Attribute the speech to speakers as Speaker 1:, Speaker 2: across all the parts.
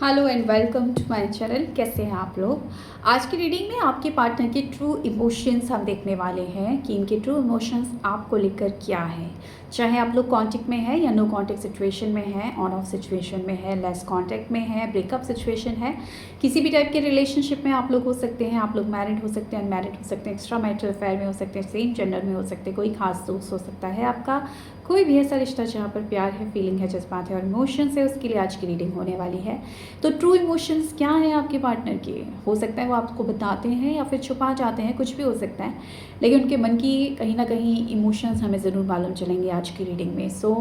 Speaker 1: Hello and welcome to my channel. कैसे हैं आप लोग। आज की रीडिंग में आपके पार्टनर के ट्रू इमोशंस हम देखने वाले हैं कि इनके ट्रू इमोशंस आपको लेकर क्या है। चाहे आप लोग कांटेक्ट में है या नो कांटेक्ट सिचुएशन में है, ऑन ऑफ सिचुएशन में है, लेस कांटेक्ट में है, ब्रेकअप सिचुएशन है, किसी भी टाइप के रिलेशनशिप में आप लोग हो सकते हैं। आप लोग मैरिड हो सकते हैं, अनमैरिड हो सकते हैं, एक्स्ट्रा मैरिटल अफेयर में हो सकते हैं, सेम जेंडर में हो सकते हैं, कोई खास दोस्त हो सकता है आपका, कोई भी ऐसा रिश्ता जहाँ पर प्यार है, फीलिंग है, जज्बात है और इमोशंस है, उसके लिए आज की रीडिंग होने वाली है। तो ट्रू इमोशंस क्या हैं आपके पार्टनर के। हो सकता है वो आपको बताते हैं या फिर छुपा जाते हैं, कुछ भी हो सकता है, लेकिन उनके मन की कहीं ना कहीं इमोशंस हमें ज़रूर मालूम चलेंगे आज की रीडिंग में। सो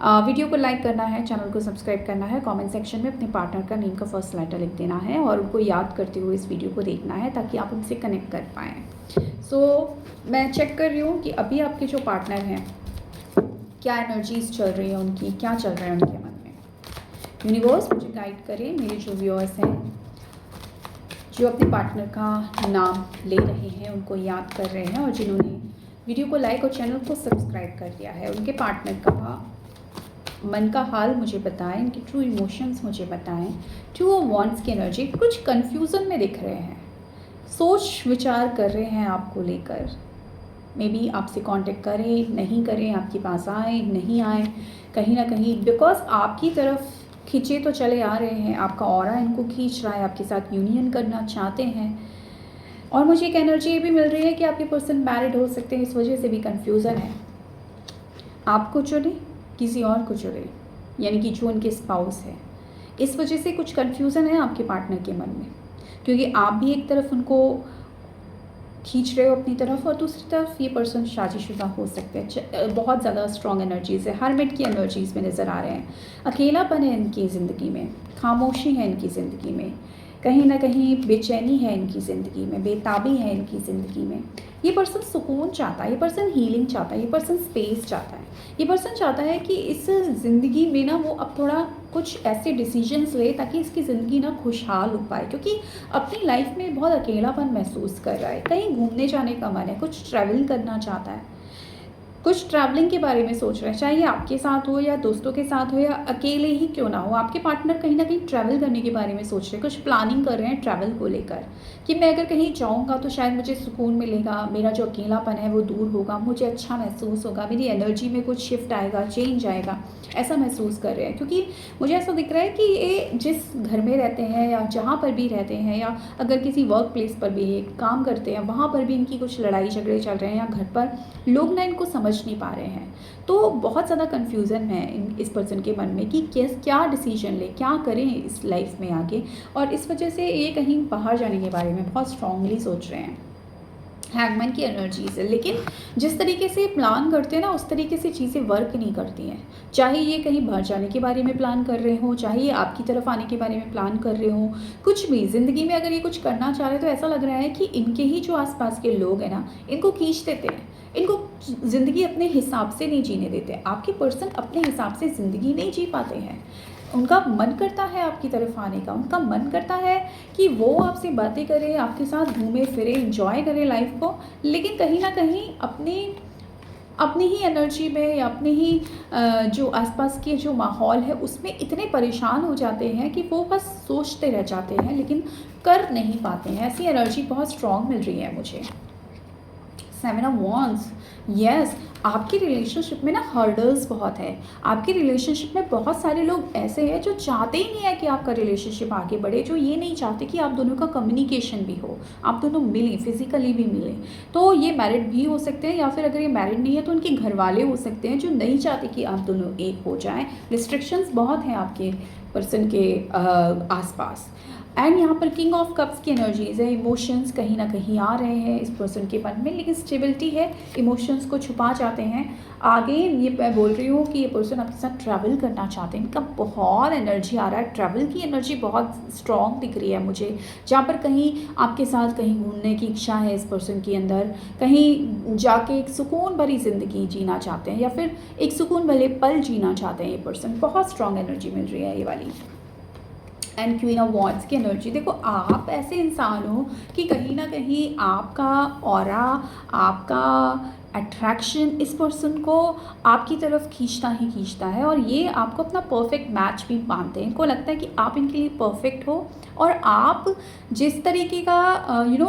Speaker 1: वीडियो को लाइक करना है, चैनल को सब्सक्राइब करना है, कमेंट सेक्शन में अपने पार्टनर का नेम का फर्स्ट लेटर लिख देना है और उनको याद करते हुए इस वीडियो को देखना है ताकि आप उनसे कनेक्ट कर पाएँ। सो मैं चेक कर रही हूँ कि अभी आपके जो पार्टनर हैं क्या एनर्जीज चल रही है उनकी, क्या चल रहा है उनके मन में। यूनिवर्स मुझे गाइड करें। मेरे जो व्यूअर्स हैं जो अपने पार्टनर का नाम ले रहे हैं, उनको याद कर रहे हैं और जिन्होंने वीडियो को लाइक और चैनल को सब्सक्राइब कर दिया है, उनके पार्टनर का मन का हाल मुझे बताएं, इनके ट्रू इमोशंस मुझे बताएं। टू ऑफ वॉन्ड्स की एनर्जी कुछ कन्फ्यूज़न में दिख रहे हैं, सोच विचार कर रहे हैं आपको लेकर। मे बी आपसे कांटेक्ट करें नहीं करें, आपके पास आए नहीं आए, कहीं ना कहीं बिकॉज आपकी तरफ खींचे तो चले आ रहे हैं, आपका ऑरा इनको खींच रहा है, आपके साथ यूनियन करना चाहते हैं। और मुझे एक एनर्जी ये भी मिल रही है कि आपके पर्सन मैरिड हो सकते हैं, इस वजह से भी कन्फ्यूज़न है। आपको चुने किसी और को चुने, यानी कि जो उनके स्पाउस है, इस वजह से कुछ कन्फ्यूज़न है आपके पार्टनर के मन में, क्योंकि आप भी एक तरफ उनको खींच रहे हो अपनी तरफ और दूसरी तरफ ये पर्सन शादीशुदा हो सकते हैं। बहुत ज़्यादा स्ट्रॉन्ग एनर्जीज़ है, हरमिट की एनर्जीज़ में नज़र आ रहे हैं। अकेलापन है इनकी ज़िंदगी में, खामोशी है इनकी ज़िंदगी में, कहीं ना कहीं बेचैनी है इनकी ज़िंदगी में, बेताबी है इनकी ज़िंदगी में। ये पर्सन सुकून चाहता है, ये पर्सन हीलिंग चाहता है, ये पर्सन स्पेस चाहता है, ये पर्सन चाहता है कि इस ज़िंदगी में ना वो अब थोड़ा कुछ ऐसे डिसीजंस ले ताकि इसकी ज़िंदगी ना खुशहाल हो पाए, क्योंकि अपनी लाइफ में बहुत अकेलापन महसूस कर रहा है। कहीं घूमने जाने का मन है, कुछ ट्रैवल करना चाहता है, कुछ ट्रैवलिंग के बारे में सोच रहे हैं, चाहे आपके साथ हो या दोस्तों के साथ हो या अकेले ही क्यों ना हो। आपके पार्टनर कहीं ना कहीं ट्रैवल करने के बारे में सोच रहे हैं, कुछ प्लानिंग कर रहे हैं ट्रैवल को लेकर कि मैं अगर कहीं जाऊंगा तो शायद मुझे सुकून मिलेगा, मेरा जो अकेलापन है वो दूर होगा, मुझे अच्छा महसूस होगा, मेरी एनर्जी में कुछ शिफ्ट आएगा, चेंज आएगा, ऐसा महसूस कर रहे हैं। क्योंकि मुझे ऐसा दिख रहा है कि ये जिस घर में रहते हैं या जहाँ पर भी रहते हैं, या अगर किसी वर्क प्लेस पर भी ये काम करते हैं, वहाँ पर भी इनकी कुछ लड़ाई झगड़े चल रहे हैं, या घर पर लोग ना इनको समझ नहीं पा रहे हैं। तो बहुत ज़्यादा कन्फ्यूज़न है इस पर्सन के मन में कि क्या डिसीजन ले, क्या करें इस लाइफ में आगे, और इस वजह से ये कहीं बाहर जाने के बारे में बहुत स्ट्रांगली सोच रहे हैं। हैंगमैन की एनर्जीज है, लेकिन जिस तरीके से प्लान करते हैं ना उस तरीके से चीज़ें वर्क नहीं करती हैं। चाहे ये कहीं बाहर जाने के बारे में प्लान कर रहे हो, चाहे ये आपकी तरफ आने के बारे में प्लान कर रहे हो, कुछ भी ज़िंदगी में अगर ये कुछ करना चाह रहे हैं तो ऐसा लग रहा है कि इनके ही जो आसपास के लोग हैं ना इनको खींच देते हैं, इनको ज़िंदगी अपने हिसाब से नहीं जीने देते। आपके पर्सन अपने हिसाब से ज़िंदगी नहीं जी पाते हैं। उनका मन करता है आपकी तरफ आने का, उनका मन करता है कि वो आपसे बातें करें, आपके साथ घूमे फिरे, इंजॉय करें लाइफ को, लेकिन कहीं ना कहीं अपनी ही एनर्जी में या अपने ही जो आसपास के जो माहौल है उसमें इतने परेशान हो जाते हैं कि वो बस सोचते रह जाते हैं लेकिन कर नहीं पाते हैं। ऐसी एनर्जी बहुत स्ट्रॉन्ग मिल रही है मुझे। 7 ऑफ वॉन्ड्स, यस, आपकी रिलेशनशिप में ना हर्डल्स बहुत है। आपकी रिलेशनशिप में बहुत सारे लोग ऐसे हैं जो चाहते ही नहीं है कि आपका रिलेशनशिप आगे बढ़े, जो ये नहीं चाहते कि आप दोनों का कम्युनिकेशन भी हो, आप दोनों मिलें, फिजिकली भी मिलें। तो ये मैरिड भी हो सकते हैं, या फिर अगर ये मैरिड नहीं है तो उनके घर वाले हो सकते हैं जो नहीं चाहते कि आप दोनों एक हो जाएं। रिस्ट्रिक्शंस बहुत हैं आपके पर्सन के आसपास। एंड यहाँ पर किंग ऑफ कप्स की एनर्जीज है। इमोशंस कहीं ना कहीं आ रहे हैं इस पर्सन के मन में, लेकिन स्टेबिलिटी है, इमोशंस को छुपा जाते हैं। आगे ये मैं बोल रही हूँ कि ये पर्सन आपके साथ ट्रैवल करना चाहते हैं, इनका बहुत एनर्जी आ रहा है, ट्रैवल की एनर्जी बहुत स्ट्रॉन्ग दिख रही है मुझे, जहाँ पर कहीं आपके साथ कहीं घूमने की इच्छा है इस पर्सन के अंदर, कहीं जाके एक सुकून भरी ज़िंदगी जीना चाहते हैं या फिर एक सुकून भरे पल जीना चाहते हैं ये पर्सन। बहुत स्ट्रॉन्ग एनर्जी मिल रही है ये वाली। एंड क्वीन ऑफ वॉन्ड्स की एनर्जी, देखो आप ऐसे इंसान हो कि कहीं ना कहीं आपका ऑरा, आपका अट्रैक्शन इस पर्सन को आपकी तरफ खींचता ही खींचता है, और ये आपको अपना परफेक्ट मैच भी मानते हैं। इनको लगता है कि आप इनके लिए परफेक्ट हो, और आप जिस तरीके का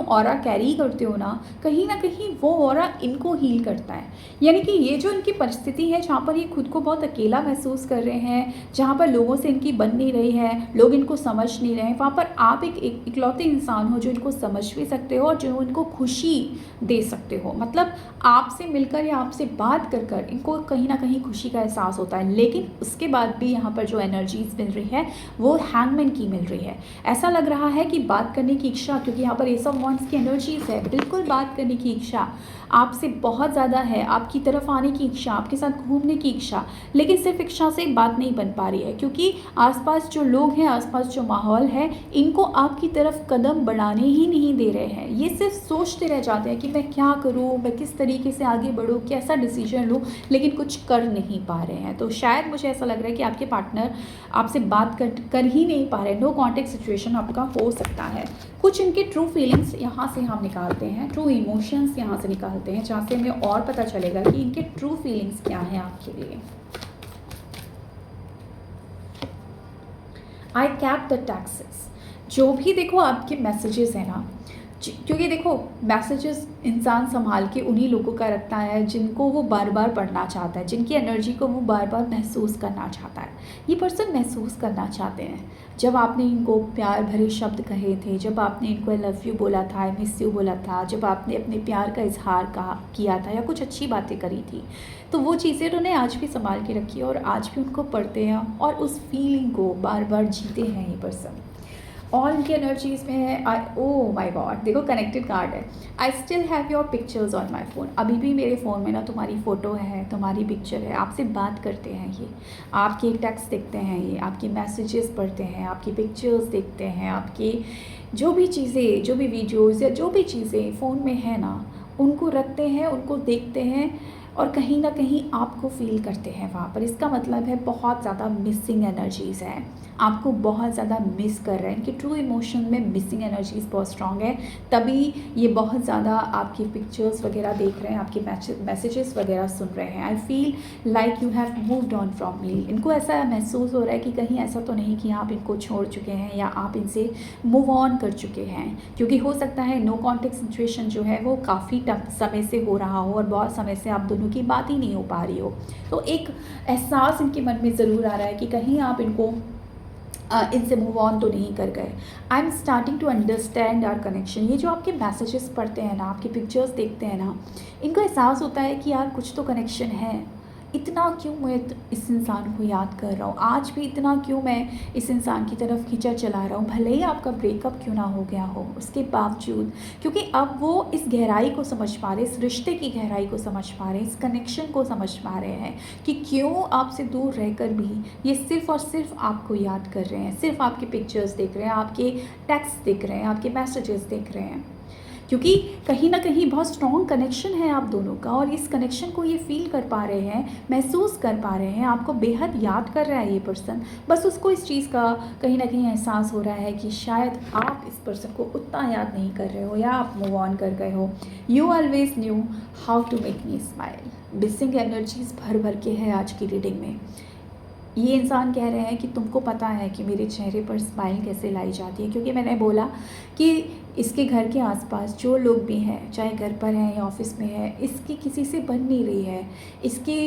Speaker 1: ऑरा कैरी करते हो ना कहीं वो ऑरा इनको हील करता है। यानी कि ये जो इनकी परिस्थिति है जहाँ पर ये खुद को बहुत अकेला महसूस कर रहे हैं, जहाँ पर लोगों से इनकी बन नहीं रही है, लोग इनको समझ नहीं रहे हैं, वहाँ पर आप एक इकलौते इंसान हो जो इनको समझ भी सकते हो और जो इनको खुशी दे सकते हो। मतलब आपसे मिलकर या आपसे बात कर कर इनको कहीं ना कहीं खुशी का एहसास होता है। लेकिन उसके बाद भी यहाँ पर जो एनर्जीज मिल रही है वो हैंगमैन की मिल रही है। ऐसा लग रहा है कि बात करने की इच्छा, क्योंकि यहाँ पर एस ऑफ वांड्स की एनर्जीज है, बिल्कुल बात करने की इच्छा आपसे बहुत ज़्यादा है, आपकी तरफ आने की इच्छा, आपके साथ घूमने की इच्छा, लेकिन सिर्फ इच्छा से बात नहीं बन पा रही है, क्योंकि आसपास जो लोग हैं, आसपास जो माहौल है, इनको आपकी तरफ कदम बढ़ाने ही नहीं दे रहे हैं। ये सिर्फ सोचते रह जाते हैं कि मैं क्या करूँ, मैं किस तरीके से आगे बढ़ूँ, कैसा डिसीजन लूँ, लेकिन कुछ कर नहीं पा रहे हैं। तो शायद मुझे ऐसा लग रहा है कि आपके पार्टनर आपसे बात कर ही नहीं पा रहे। नो कॉन्टेक्ट सिचुएशन आपका हो सकता है। कुछ इनके ट्रू फीलिंग्स यहाँ से हम निकालते हैं, ट्रू इमोशंस यहाँ से निकालते हैं, जहाँ से हमें और पता चलेगा कि इनके ट्रू फीलिंग्स क्या हैं आपके लिए। आई कैप द टैक्सेस। जो भी देखो आपके मैसेजेस हैं ना, क्योंकि देखो मैसेजेस इंसान संभाल के उन्हीं लोगों का रखता है जिनको वो बार बार पढ़ना चाहता है, जिनकी एनर्जी को वो बार बार महसूस करना चाहता है। ये पर्सन महसूस करना चाहते हैं। जब आपने इनको प्यार भरे शब्द कहे थे, जब आपने इनको आई लव यू बोला था, आई मिस यू बोला था, जब आपने अपने प्यार का इजहार किया था या कुछ अच्छी बातें करी थी, तो वो चीज़ें उन्होंने आज भी संभाल के रखी है और आज भी उनको पढ़ते हैं और उस फीलिंग को बार बार जीते हैं ये पर्सन। ऑल की एनर्जीज में है ओ माय गॉड, देखो कनेक्टेड कार्ड है। I still have your pictures on my phone. अभी भी मेरे फ़ोन में ना तुम्हारी फ़ोटो है, तुम्हारी पिक्चर है, आपसे बात करते हैं ये, आपके टेक्स्ट देखते हैं ये, आपकी मैसेजेस पढ़ते हैं, आपकी पिक्चर्स देखते हैं, आपकी जो भी चीज़ें, जो भी वीडियोज़ या जो भी चीज़ें फ़ोन में है ना, उनको रखते हैं, उनको देखते हैं और कहीं ना कहीं आपको फील करते हैं वहाँ पर। इसका मतलब है बहुत ज़्यादा मिसिंग एनर्जीज़ हैं, आपको बहुत ज़्यादा मिस कर रहे हैं। इनके ट्रू इमोशन में मिसिंग एनर्जीज़ बहुत स्ट्रॉन्ग है, तभी ये बहुत ज़्यादा आपकी पिक्चर्स वगैरह देख रहे हैं, आपके मैसेजेस वगैरह सुन रहे हैं। I feel like you have moved on from me. इनको ऐसा महसूस हो रहा है कि कहीं ऐसा तो नहीं कि आप इनको छोड़ चुके हैं या आप इनसे मूव ऑन कर चुके हैं, क्योंकि हो सकता है नो कॉन्टेक्ट सिचुएशन जो है वो काफ़ी समय से हो रहा हो और बहुत समय से आप दोनों की बात ही नहीं हो पा रही हो। तो एक एहसास इनके मन में ज़रूर आ रहा है कि कहीं आप इनको इनसे मूव ऑन तो नहीं कर गए। I am starting to understand our connection. ये जो आपके मैसेजेस पढ़ते हैं ना, आपके पिक्चर्स देखते हैं ना, इनको एहसास होता है कि यार कुछ तो कनेक्शन है। इतना क्यों मैं इस इंसान को याद कर रहा हूँ, आज भी इतना क्यों मैं इस इंसान की तरफ खींचा चला रहा हूँ, भले ही आपका ब्रेकअप क्यों ना हो गया हो उसके बावजूद, क्योंकि अब वो इस गहराई को समझ पा रहे, इस रिश्ते की गहराई को समझ पा रहे हैं, इस कनेक्शन को समझ पा रहे हैं कि क्यों आपसे दूर रहकर भी ये सिर्फ़ और सिर्फ आपको याद कर रहे हैं, सिर्फ आपके पिक्चर्स देख रहे हैं, आपके टेक्स्ट देख रहे हैं, आपके मैसेजेस देख रहे हैं, क्योंकि कहीं ना कहीं बहुत स्ट्रॉन्ग कनेक्शन है आप दोनों का और इस कनेक्शन को ये फील कर पा रहे हैं, महसूस कर पा रहे हैं। आपको बेहद याद कर रहा है ये पर्सन, बस उसको इस चीज़ का कहीं ना कहीं एहसास हो रहा है कि शायद आप इस पर्सन को उतना याद नहीं कर रहे हो या आप मूव ऑन कर गए हो। You always knew how to make me smile. Missing energies भर भर के है आज की रीडिंग में। ये इंसान कह रहे हैं कि तुमको पता है कि मेरे चेहरे पर स्माइल कैसे लाई जाती है, क्योंकि मैंने बोला कि इसके घर के आसपास जो लोग भी हैं, चाहे घर पर हैं या ऑफिस में है, इसकी किसी से बन नहीं रही है। इसकी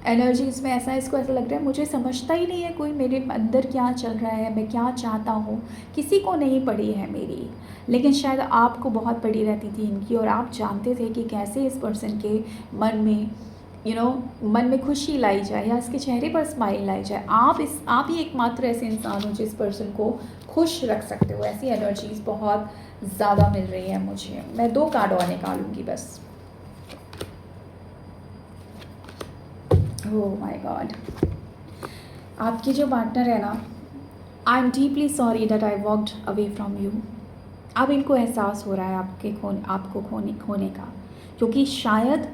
Speaker 1: एनर्जीज़ में ऐसा, इसको ऐसा लग रहा है मुझे समझता ही नहीं है कोई, मेरे अंदर क्या चल रहा है, मैं क्या चाहता हूँ, किसी को नहीं पड़ी है मेरी। लेकिन शायद आपको बहुत पड़ी रहती थी इनकी और आप जानते थे कि कैसे इस पर्सन के मन में मन में खुशी लाई जाए या इसके चेहरे पर स्माइल लाई जाए। आप ही एकमात्र ऐसे इंसान हो जिस पर्सन को खुश रख सकते हो। ऐसी एनर्जीज बहुत ज़्यादा मिल रही है मुझे। मैं 2 कार्ड और निकालूंगी बस। ओह माय गॉड, आपके जो पार्टनर है ना, I am deeply sorry that I walked away from you. अब इनको एहसास हो रहा है आपको खोने का, क्योंकि शायद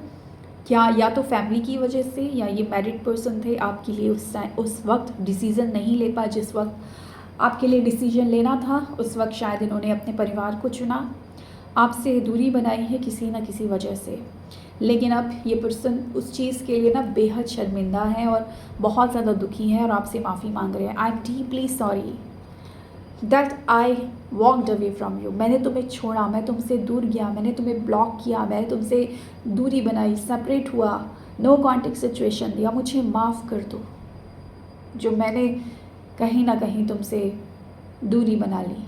Speaker 1: क्या या तो फैमिली की वजह से या ये मैरिड पर्सन थे, आपके लिए उस वक्त डिसीज़न नहीं ले पाए जिस वक्त आपके लिए डिसीजन लेना था। उस वक्त शायद इन्होंने अपने परिवार को चुना, आपसे दूरी बनाई है किसी न किसी वजह से। लेकिन अब ये पर्सन उस चीज़ के लिए ना बेहद शर्मिंदा है और बहुत ज़्यादा दुखी है और आपसे माफ़ी मांग रहे हैं। I am deeply sorry that I walked away from you. मैंने तुम्हें छोड़ा, मैं तुमसे दूर गया, मैंने तुम्हें ब्लॉक किया, मैंने तुमसे दूरी बनाई, सेपरेट हुआ, नो कॉन्टेक्ट सिचुएशन दिया। मुझे माफ़ कर दो जो मैंने कहीं ना कहीं तुमसे दूरी बना ली।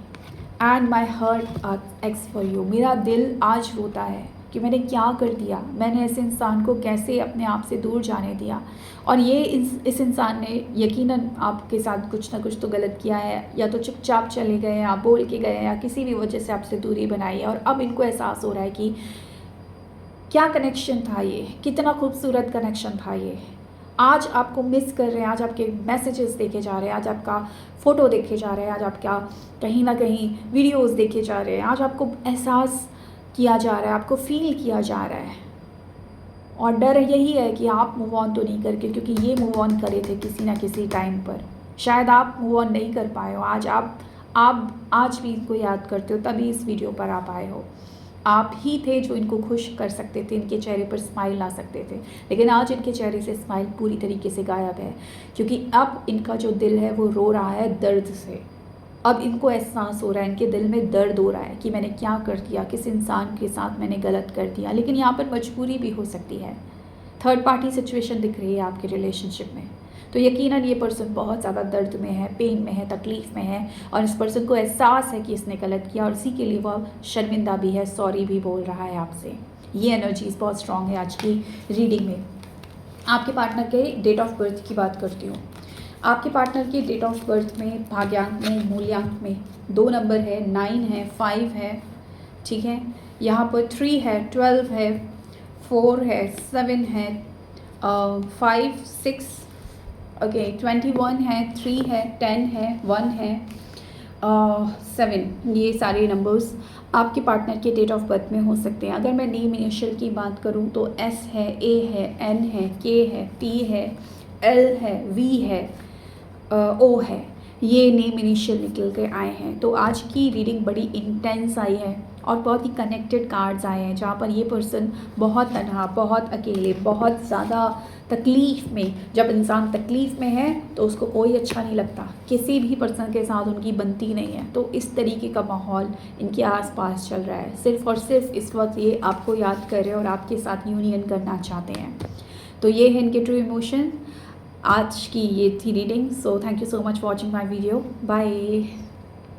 Speaker 1: And my heart aches for you. मेरा दिल आज रोता है कि मैंने क्या कर दिया, मैंने ऐसे इंसान को कैसे अपने आप से दूर जाने दिया। और ये इस इंसान ने यकीनन आपके साथ कुछ ना कुछ तो गलत किया है, या तो चुपचाप चले गए, या बोल के गए, या किसी भी वजह से आपसे दूरी बनाई है। और अब इनको एहसास हो रहा है कि क्या कनेक्शन था ये, कितना खूबसूरत कनेक्शन था ये। आज आपको मिस कर रहे हैं, आज आपके मैसेजेस देखे जा रहे हैं, आज आपका फ़ोटो देखे जा रहे हैं, आज आपका कहीं ना कहीं वीडियोस देखे जा रहे हैं, आज आपको एहसास किया जा रहा है, आपको फील किया जा रहा है। और डर यही है कि आप मूव ऑन तो नहीं करके, क्योंकि ये मूव ऑन करे थे किसी ना किसी टाइम पर, शायद आप मूव ऑन नहीं कर पाए हो। आज आप आज भी इनको याद करते हो, तभी इस वीडियो पर आप आए हो। आप ही थे जो इनको खुश कर सकते थे, इनके चेहरे पर स्माइल ला सकते थे, लेकिन आज इनके चेहरे से स्माइल पूरी तरीके से गायब है, क्योंकि अब इनका जो दिल है वो रो रहा है दर्द से। अब इनको एहसास हो रहा है, इनके दिल में दर्द हो रहा है कि मैंने क्या कर दिया, किस इंसान के साथ मैंने गलत कर दिया। लेकिन यहाँ पर मजबूरी भी हो सकती है, थर्ड पार्टी सिचुएशन दिख रही है आपके रिलेशनशिप में। तो यकीनन ये पर्सन बहुत ज़्यादा दर्द में है, पेन में है, तकलीफ़ में है, और इस पर्सन को एहसास है कि इसने गलत किया, और इसी के लिए वह शर्मिंदा भी है, सॉरी भी बोल रहा है आपसे। ये एनर्जीज बहुत स्ट्रांग है आज की रीडिंग में। आपके पार्टनर के डेट ऑफ बर्थ की बात करती हूँ। आपके पार्टनर के डेट ऑफ बर्थ में भाग्यांक में, मूल्यांक में 2 नंबर है, 9 है, 5 है, ठीक है। यहाँ पर 3 है, 12 है, 4 है, 7 है, 5, 6, ओके, 21 है, 3 है, 10 है, 1 है, 7। ये सारे नंबर्स आपके पार्टनर के डेट ऑफ बर्थ में हो सकते हैं। अगर मैं नेम इनिशियल की बात करूँ तो S है, A है, N है, K है, T है, L है, V है, O है। ये नेम इनिशियल निकल के आए हैं। तो आज की रीडिंग बड़ी इंटेंस आई है और बहुत ही कनेक्टेड कार्ड्स आए हैं, जहाँ पर ये पर्सन बहुत तन्हा, बहुत अकेले, बहुत ज़्यादा तकलीफ़ में, जब इंसान तकलीफ़ में है तो उसको कोई अच्छा नहीं लगता, किसी भी पर्सन के साथ उनकी बनती नहीं है। तो इस तरीके का माहौल इनके आसपास चल रहा है। सिर्फ़ और सिर्फ इस वक्त ये आपको याद कर रहे हैं और आपके साथ यूनियन करना चाहते हैं। तो ये है इनके ट्रू इमोशन। आज की ये थी reading. So thank you so much for watching my video. Bye.